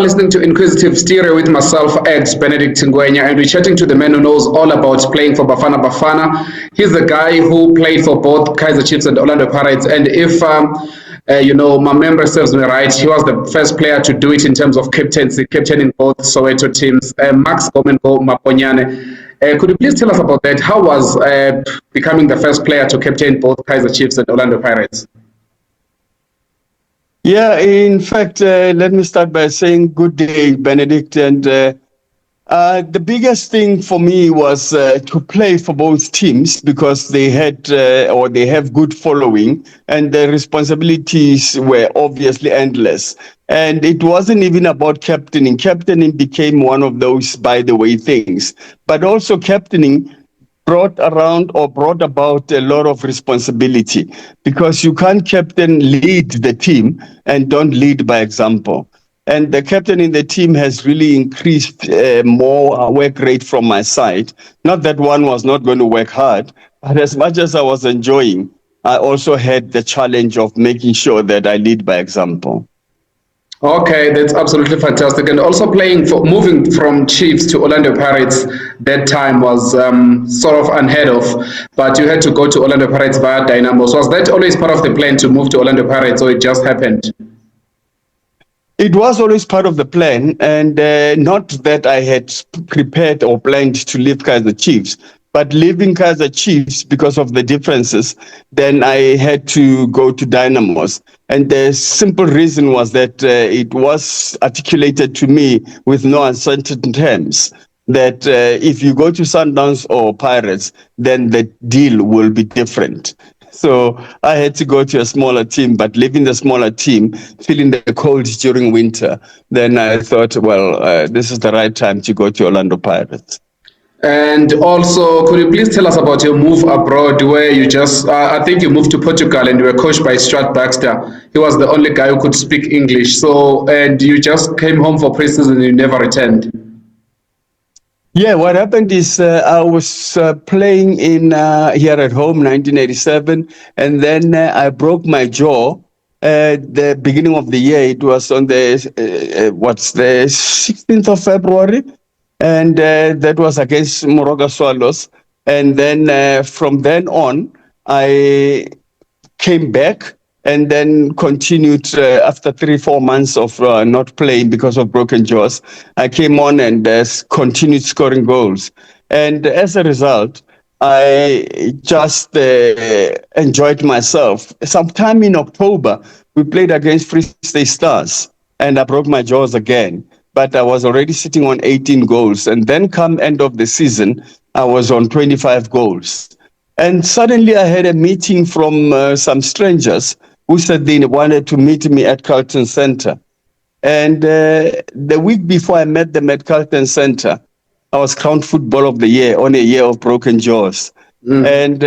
Listening to Inquisitive Stereo with myself, Ed Benedict Ngwenya, and we're chatting to the man who knows all about playing for Bafana Bafana. He's the guy who played for both Kaizer Chiefs and Orlando Pirates, and if my memory serves me right, he was the first player to do it in terms of captaincy, captaining both Soweto teams. Max Gomengo Maponyane. Could you please tell us about that? How was becoming the first player to captain both Kaizer Chiefs and Orlando Pirates? Yeah, in fact, let me start by saying good day, Benedict. And the biggest thing for me was to play for both teams because they had or they have good following and the responsibilities were obviously endless. And it wasn't even about captaining. Captaining became one of those, by the way, things. But also captaining brought about a lot of responsibility because you can't lead the team and don't lead by example. And the captain in the team has really increased more work rate from my side. Not that one was not going to work hard, but as much as I was enjoying, I also had the challenge of making sure that I lead by example. Okay, that's absolutely fantastic. And also moving from Chiefs to Orlando Pirates, that time was sort of unheard of, but you had to go to Orlando Pirates via Dynamo. So was that always part of the plan to move to Orlando Pirates, or it just happened? It was always part of the plan, and not that I had prepared or planned to leave Kaizer Chiefs, but leaving Kaizer Chiefs because of the differences, then I had to go to Dynamos. And the simple reason was that it was articulated to me with no uncertain terms that if you go to Sundowns or Pirates, then the deal will be different. So I had to go to a smaller team, but leaving the smaller team, feeling the cold during winter, then I thought, well, this is the right time to go to Orlando Pirates. And also, could you please tell us about your move abroad where you I think you moved to Portugal and you were coached by Stuart Baxter. He was the only guy who could speak English. So, and you just came home for pre-season and you never returned. Yeah, what happened is I was playing in here at home, 1987, and then I broke my jaw at the beginning of the year. It was on the 16th of February. And that was against Moroga Swallows. And then from then on, I came back and then continued after 3-4 months of not playing because of broken jaws. I came on and continued scoring goals. And as a result, I just enjoyed myself. Sometime in October, we played against Free State Stars and I broke my jaws again. But I was already sitting on 18 goals. And then come end of the season, I was on 25 goals. And suddenly I had a meeting from some strangers who said they wanted to meet me at Carlton Center. And the week before I met them at Carlton Center, I was crowned Football of the Year on a year of broken jaws. And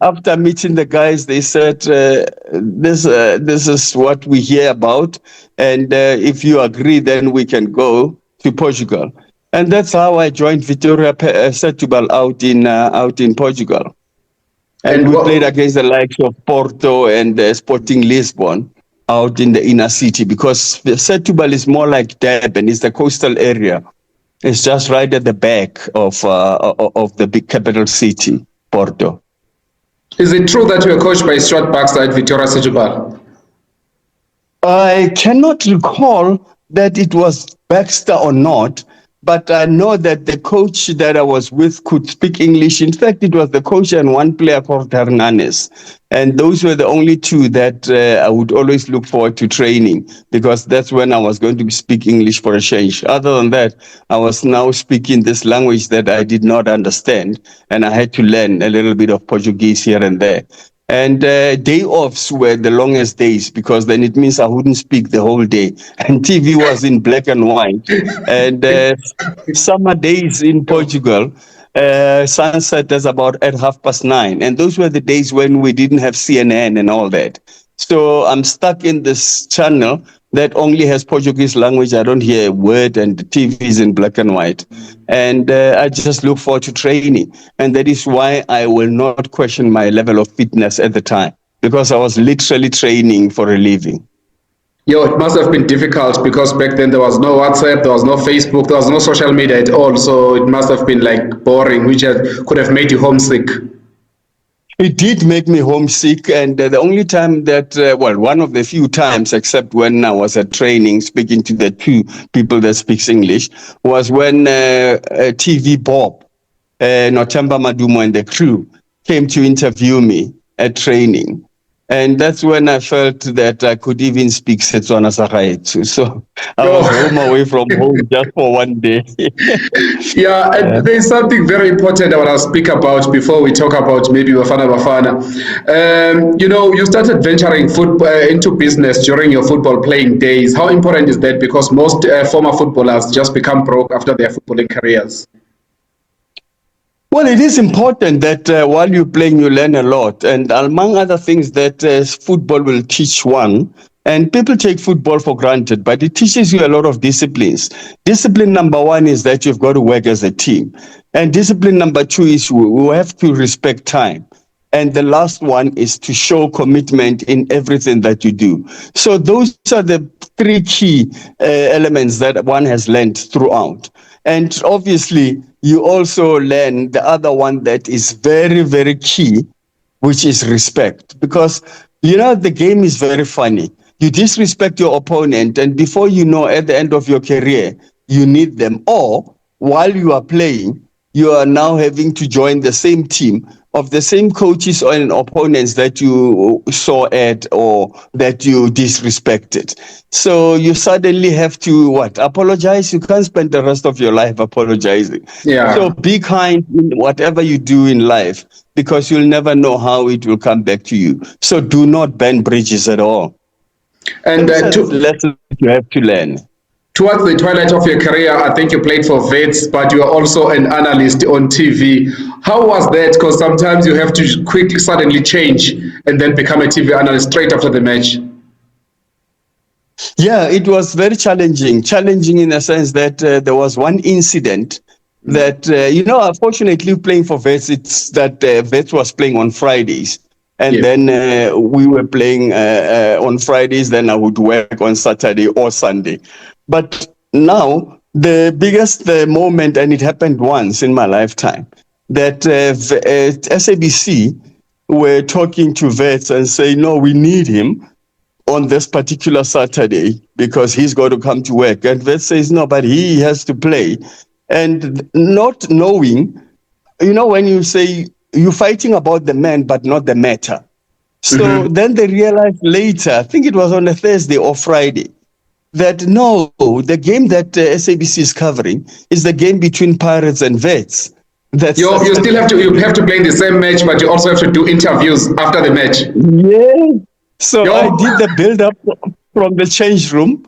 after meeting the guys, they said, this is what we hear about. And if you agree, then we can go to Portugal. And that's how I joined Vitória Setúbal out in Portugal. And we played against the likes of Porto and Sporting Lisbon out in the inner city because Setúbal is more like Durban. It's the coastal area. It's just right at the back of the big capital city. Porto. Is it true that you were coached by Stuart Baxter at Vitória Setúbal? I cannot recall that it was Baxter or not, but I know that the coach that I was with could speak English. In fact, it was the coach and one player called Hernanes. And those were the only two that I would always look forward to training because that's when I was going to speak English for a change. Other than that, I was now speaking this language that I did not understand. And I had to learn a little bit of Portuguese here and there. And day offs were the longest days because then it means I wouldn't speak the whole day. And TV was in black and white. And summer days in Portugal, sunset is about at 9:30. And those were the days when we didn't have CNN and all that. So I'm stuck in this channel that only has Portuguese language. I don't hear a word and the TV is in black and white. And I just look forward to training. And that is why I will not question my level of fitness at the time, because I was literally training for a living. Yo, it must have been difficult because back then there was no WhatsApp, there was no Facebook, there was no social media at all. So it must have been like boring, which could have made you homesick. It did make me homesick, and the only time that, well, one of the few times, except when I was at training speaking to the two people that speaks English, was when TV Bob, Notemba Madumo and the crew came to interview me at training. And that's when I felt that I could even speak Setswana Sagaetsu. So I was home away from home just for one day. Yeah, and there's something very important I want to speak about before we talk about maybe Bafana Bafana. You started venturing into business during your football playing days. How important is that? Because most former footballers just become broke after their footballing careers. Well, it is important that while you're playing, you learn a lot. And among other things that football will teach one, and people take football for granted, but it teaches you a lot of disciplines. Discipline number one is that you've got to work as a team. And discipline number two is we have to respect time. And the last one is to show commitment in everything that you do. So those are the three key elements that one has learned throughout. And obviously, you also learn the other one that is very, very key, which is respect. Because, the game is very funny. You disrespect your opponent, and before you know, at the end of your career, you need them. Or while you are playing, you are now having to join the same team of the same coaches and opponents that you saw at or that you disrespected. So you suddenly have to apologize. You can't spend the rest of your life apologizing. Yeah. So be kind in whatever you do in life, because you'll never know how it will come back to you. So do not burn bridges at all. And lessons you have to learn. Towards the twilight of your career, I think you played for Vets, but you are also an analyst on TV. How was that? Because sometimes you have to quickly, suddenly change and then become a TV analyst straight after the match. Yeah, it was very challenging. Challenging in the sense that there was one incident that, unfortunately playing for Vets, it's that Vets was playing on Fridays. And then we were playing on Fridays, then I would work on Saturday or Sunday. But now, the biggest moment, and it happened once in my lifetime, that SABC were talking to Vets and say, no, we need him on this particular Saturday because he's got to come to work. And Vets says, no, but he has to play. And not knowing, when you say you're fighting about the man, but not the matter. So then they realized later, I think it was on a Thursday or Friday, that no, the game that SABC is covering is the game between Pirates and Vets. You still have to play the same match, but you also have to do interviews after the match. Yeah. So I did the build-up from the change room,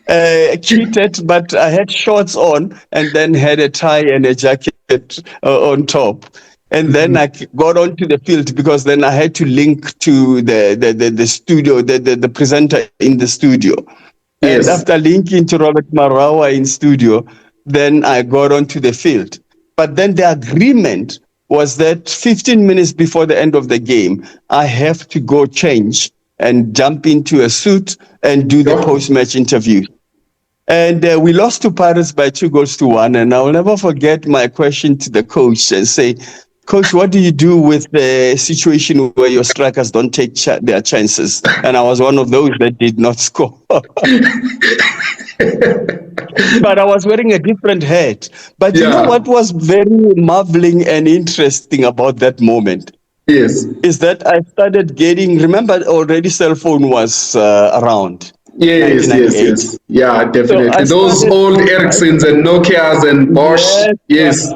kitted, but I had shorts on and then had a tie and a jacket on top. And then I got onto the field because then I had to link to the studio, the presenter in the studio. Yes. And after linking to Robert Marawa in studio, then I got onto the field. But then the agreement was that 15 minutes before the end of the game, I have to go change and jump into a suit and do the post-match interview. And we lost to Pirates by 2-1. And I'll never forget my question to the coach and say, Coach, what do you do with the situation where your strikers don't take their chances? And I was one of those that did not score. But I was wearing a different hat. But you know what was very marveling and interesting about that moment? Yes. Is that I started getting, remember already cell phone was around. Yes. Yeah, definitely. So those old Ericssons and Nokias and Bosch. Yes.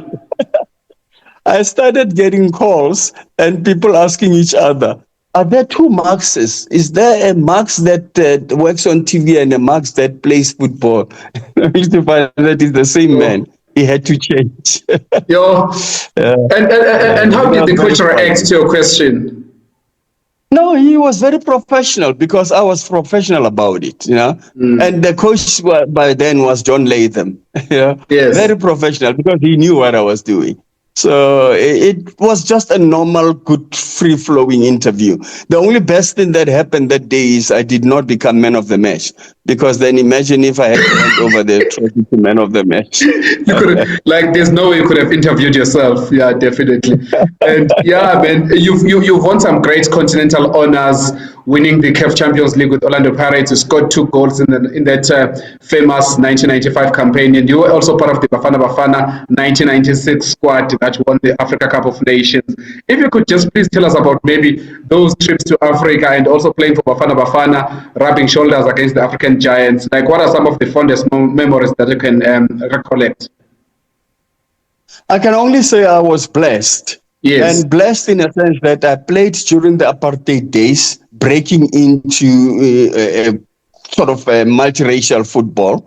I started getting calls and people asking each other, are there two Marxes? Is there a Marx that works on TV and a Marx that plays football? I used to find that is the same man. He had to change. And how did the coach react to your question? No, he was very professional because I was professional about it, And the coach by then was John Latham, Yes. Very professional because he knew what I was doing. So it was just a normal, good, free-flowing interview. The only best thing that happened that day is I did not become man of the match, because then imagine if I had to hand over the trophy to man of the match. You could, like, there's no way you could have interviewed yourself. Yeah, definitely. And yeah, man, you've won some great continental honors, winning the CAF Champions League with Orlando Pirates. You scored 2 goals in that famous 1995 campaign, and you were also part of the Bafana Bafana 1996 squad that won the Africa Cup of Nations. If you could just please tell us about maybe those trips to Africa and also playing for Bafana Bafana, rubbing shoulders against the African giants. Like, what are some of the fondest memories that you can recollect? I can only say I was blessed. Yes. And blessed in a sense that I played during the apartheid days, breaking into sort of a multiracial football.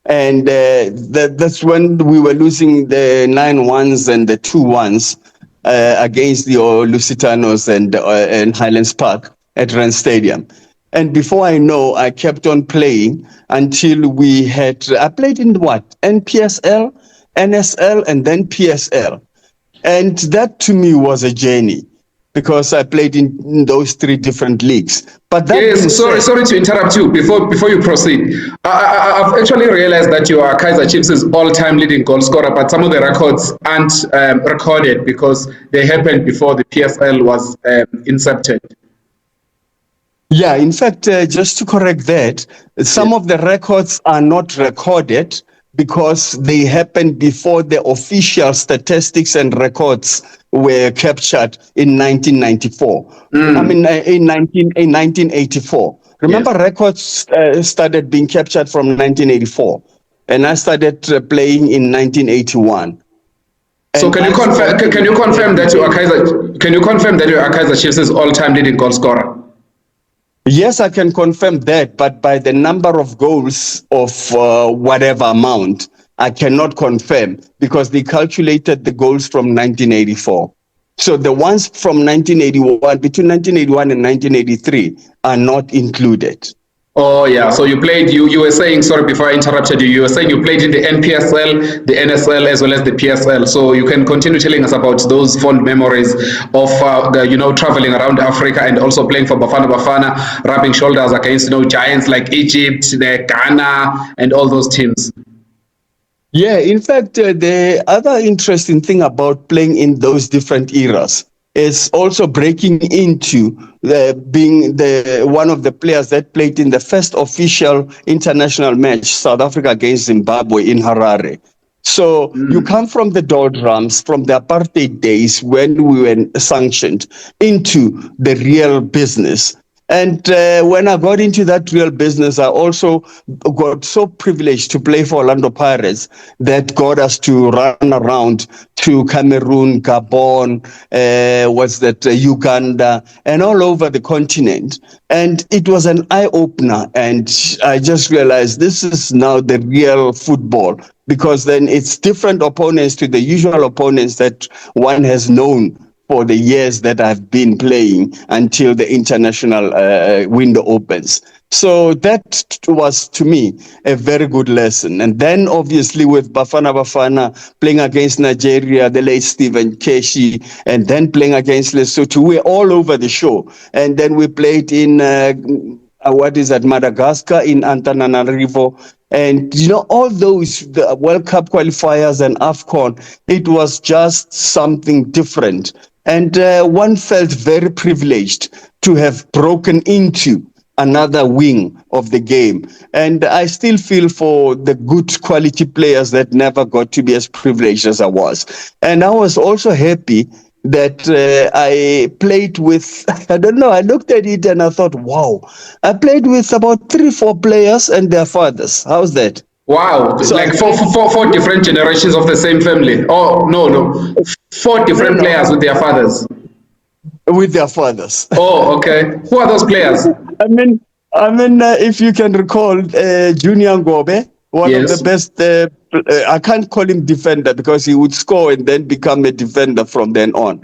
And that's when we were losing the 9-1s and the 2-1s against the Lusitanos and Highlands Park at Rand Stadium. And before I know, I kept on playing until I played in what? NPSL, NSL, and then PSL. And that to me was a journey, because I played in those 3 different leagues. But that yes, sorry to interrupt you before you proceed. I've actually realized that you are Kaizer Chiefs' all-time leading goal scorer, but some of the records aren't recorded because they happened before the PSL was incepted. Yeah, in fact, just to correct that, some of the records are not recorded because they happened before the official statistics and records were captured in 1994. I mean, in 1984. Remember, yes. Records started being captured from 1984, and I started playing in 1981. So can you confirm that you are Kaizer Chiefs' all-time leading goal scorer? Yes, I can confirm that, but by the number of goals of whatever amount, I cannot confirm, because they calculated the goals from 1984. So the ones from 1981, between 1981 and 1983, are not included. Oh, yeah. So you played, you were saying, sorry, before I interrupted you, you were saying you played in the NPSL, the NSL, as well as the PSL. So you can continue telling us about those fond memories of, traveling around Africa and also playing for Bafana Bafana, rubbing shoulders against, giants like Egypt, the Ghana, and all those teams. Yeah, in fact, the other interesting thing about playing in those different eras is also breaking into being one of the players that played in the first official international match, South Africa against Zimbabwe in Harare. So you come from the doldrums, from the apartheid days when we were sanctioned, into the real business. And when I got into that real business, I also got so privileged to play for Orlando Pirates that got us to run around to Cameroon, Gabon, Uganda, and all over the continent. And it was an eye-opener. And I just realized this is now the real football, because then it's different opponents to the usual opponents that one has known for the years that I've been playing until the international window opens. So that was, to me, a very good lesson. And then, obviously, with Bafana Bafana, playing against Nigeria, the late Stephen Keshi, and then playing against Lesotho, we're all over the show. And then we played in, Madagascar, in Antananarivo. And, all those, the World Cup qualifiers and AFCON, it was just something different. And one felt very privileged to have broken into another wing of the game. And I still feel for the good quality players that never got to be as privileged as I was. And I was also happy that I played with, I don't know, I looked at it and I thought, wow, I played with about 3-4 players and their fathers. How's that? Wow, so like four different generations of the same family. Oh, no. 4 different players with their fathers. With their fathers. Oh, okay. Who are those players? I mean, if you can recall, Junior Ngobe, one of the best, I can't call him defender because he would score and then become a defender from then on.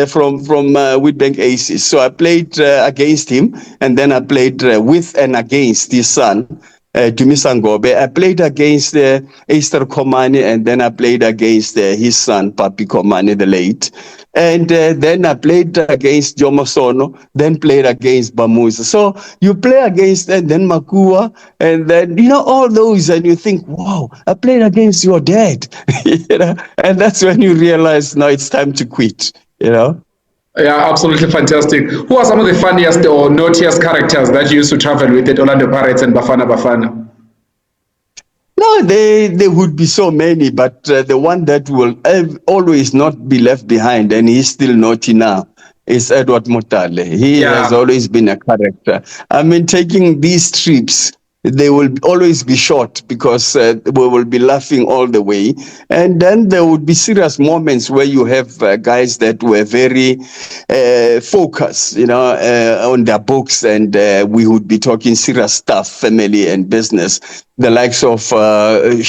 From Witbank Aces. So I played against him, and then I played with and against his son. Dumisangobe. I played against Esther Komani, and then I played against his son, Papi Komani, the late. And then I played against Jomo Sono, then played against Bamuza. So you play against and then Makua, and then, all those, and you think, wow, I played against your dad. And that's when you realize, now it's time to quit, Yeah, absolutely fantastic. Who are some of the funniest or naughtiest characters that you used to travel with at Orlando Pirates and Bafana Bafana? No, there would be so many, but the one that will always not be left behind, and he's still naughty now, is Edward Motale. He has Yeah. always been a character. I mean, taking these trips, they will always be short because we will be laughing all the way. And then there would be serious moments where you have guys that were very focused, on their books, and we would be talking serious stuff, family and business. The likes of Bernard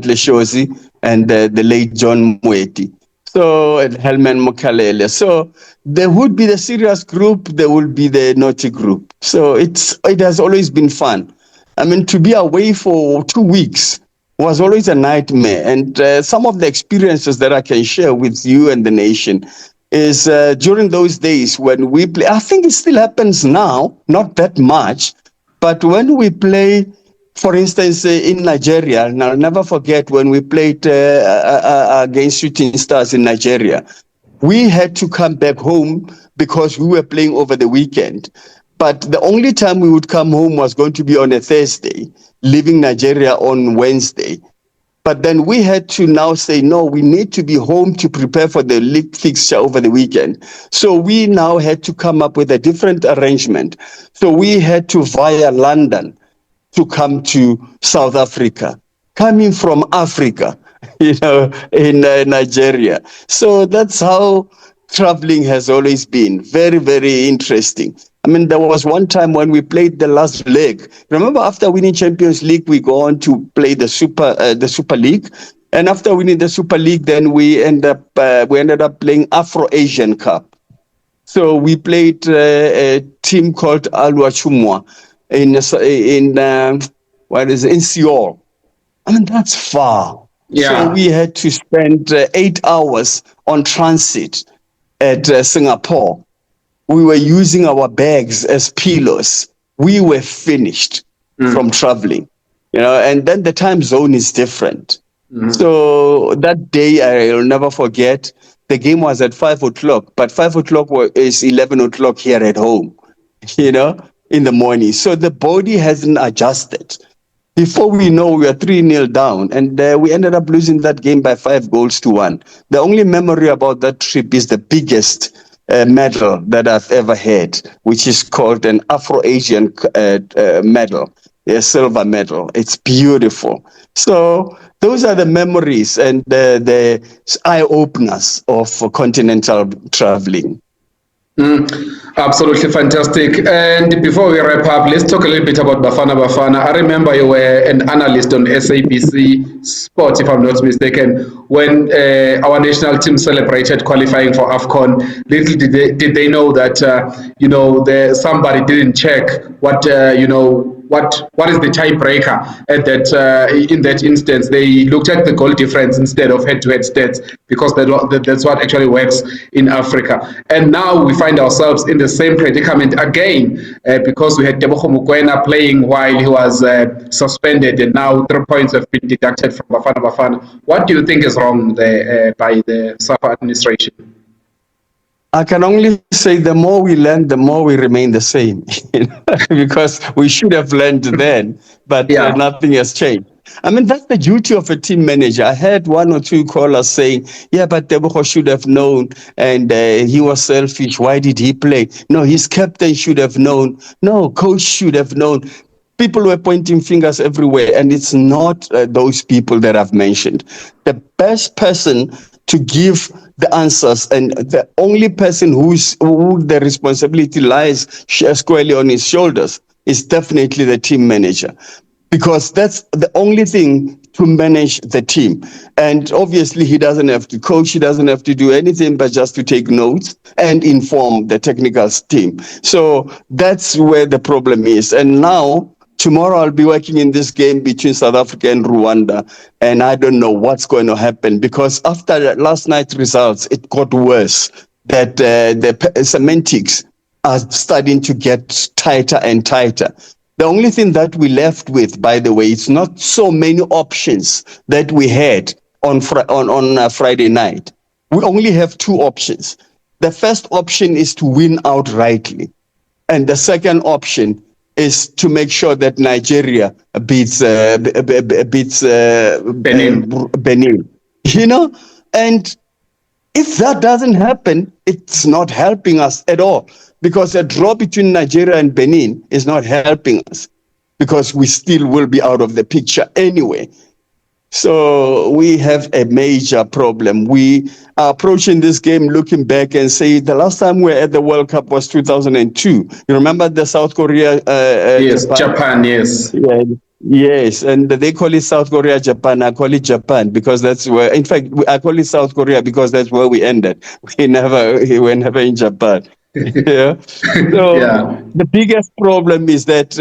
Leshozi, and the late John Mweti. So, and Helman Mokalele. So there would be the serious group, there will be the naughty group. So it has always been fun. I mean, to be away for 2 weeks was always a nightmare. And some of the experiences that I can share with you and the nation is during those days when we play. I think it still happens now, not that much, but when we play, for instance, in Nigeria, and I'll never forget when we played against Shooting Stars in Nigeria, we had to come back home because we were playing over the weekend. But the only time we would come home was going to be on a Thursday, leaving Nigeria on Wednesday. But then we had to now say, no, we need to be home to prepare for the league fixture over the weekend. So we now had to come up with a different arrangement. So we had to, via London, to come to South Africa, coming from Africa, in Nigeria. So that's how traveling has always been. Very, very interesting. I mean, there was one time when we played the last leg. Remember, after winning Champions League, we go on to play the Super League. And after winning the Super League, then we ended up playing Afro-Asian Cup. So we played a team called Alwa Chumwa in Seoul. I mean, that's far. Yeah. So we had to spend 8 hours on transit at Singapore. We were using our bags as pillows. We were finished from traveling, and then the time zone is different. So that day, I'll never forget, the game was at 5 o'clock, but 5 o'clock is 11 o'clock here at home, in the morning. So the body hasn't adjusted. Before we know, we are 3-0 down, and we ended up losing that game by 5-1. The only memory about that trip is the biggest medal that I've ever had, which is called an Afro-Asian medal, a silver medal. It's beautiful. So those are the memories and the eye-openers of continental traveling. Absolutely fantastic. And before we wrap up, let's talk a little bit about Bafana Bafana. I remember you were an analyst on SABC Sport, if I'm not mistaken, when our national team celebrated qualifying for AFCON. Little did they know that somebody didn't check what what is the tiebreaker at that in that instance. They looked at the goal difference instead of head-to-head stats, because that's what actually works in Africa. And now we find ourselves in the same predicament again because we had Teboho Mokoena playing while he was suspended, and now 3 points have been deducted from Bafana Bafana. What do you think is wrong there by the SAFA administration? I can only say the more we learn, the more we remain the same, because we should have learned then, but nothing has changed. I mean, that's the duty of a team manager. I heard 1 or 2 callers saying, yeah, but Teboho should have known, and he was selfish. Why did he play? No, his captain should have known. No, coach should have known. People were pointing fingers everywhere, and it's not those people that I've mentioned. The best person to give the answers, and the only person who the responsibility lies squarely on his shoulders, is definitely the team manager, because that's the only thing to manage the team. And obviously he doesn't have to coach, he doesn't have to do anything but just to take notes and inform the technical team. So that's where the problem is. And now Tomorrow I'll be working in this game between South Africa and Rwanda, and I don't know what's going to happen, because after last night's results, it got worse. That the semantics are starting to get tighter and tighter. The only thing that we left with, by the way, it's not so many options that we had on Friday night. We only have two options. The first option is to win outrightly, and the second option is to make sure that Nigeria beats Benin. You know, and if that doesn't happen, it's not helping us at all, because a draw between Nigeria and Benin is not helping us, because we still will be out of the picture anyway. So we have a major problem. We are approaching this game looking back and say the last time we were at the World Cup was 2002. You remember the South Korea? Yes, Japan, yes. Yeah, yes, and they call it South Korea, Japan. I call it Japan because that's where, in fact, I call it South Korea because that's where we ended. We were never in Japan. Yeah. So Yeah. the biggest problem is that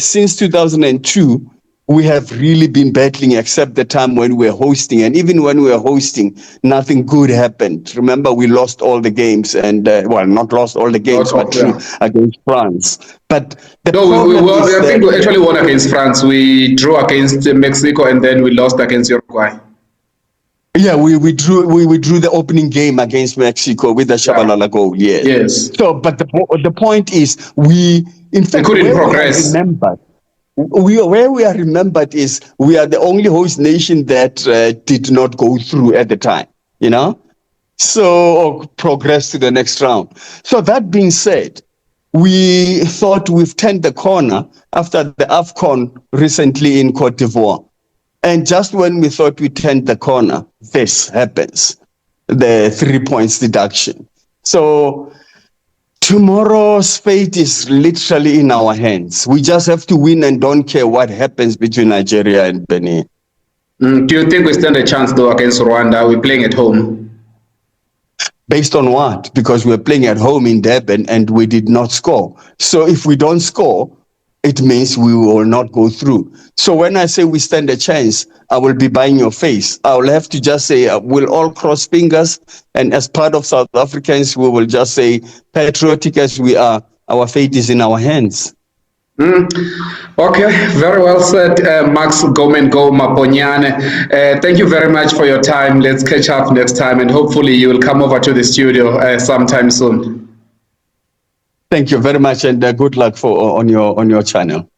since 2002, we have really been battling, except the time when we were hosting. And even when we were hosting, nothing good happened. Remember, we lost all the games, and well, not lost all the games, but against France. But the I think we actually won against France. We drew against Mexico, and then we lost against Uruguay. Yeah, we drew the opening game against Mexico with the Shabalala goal. Yes. Yes. So, but the point is, we couldn't progress. Where we are remembered is we are the only host nation that did not go through at the time, you know, so progress to the next round. So that being said, we thought we've turned the corner after the AFCON recently in Cote d'Ivoire. And just when we thought we turned the corner, this happens, the 3 points deduction. So tomorrow's fate is literally in our hands. We just have to win and don't care what happens between Nigeria and Benin. Do you think we stand a chance, though, against Rwanda? We're playing at home. Based on what? Because we're playing at home in Durban and we did not score. So if we don't score, it means we will not go through. So when I say we stand a chance, I will be buying your face. I will have to just say, we'll all cross fingers. And as part of South Africans, we will just say, patriotic as we are, our fate is in our hands. Okay, very well said, Max Go Maponyane. Thank you very much for your time. Let's catch up next time, and hopefully you will come over to the studio sometime soon. Thank you very much, and good luck on your channel.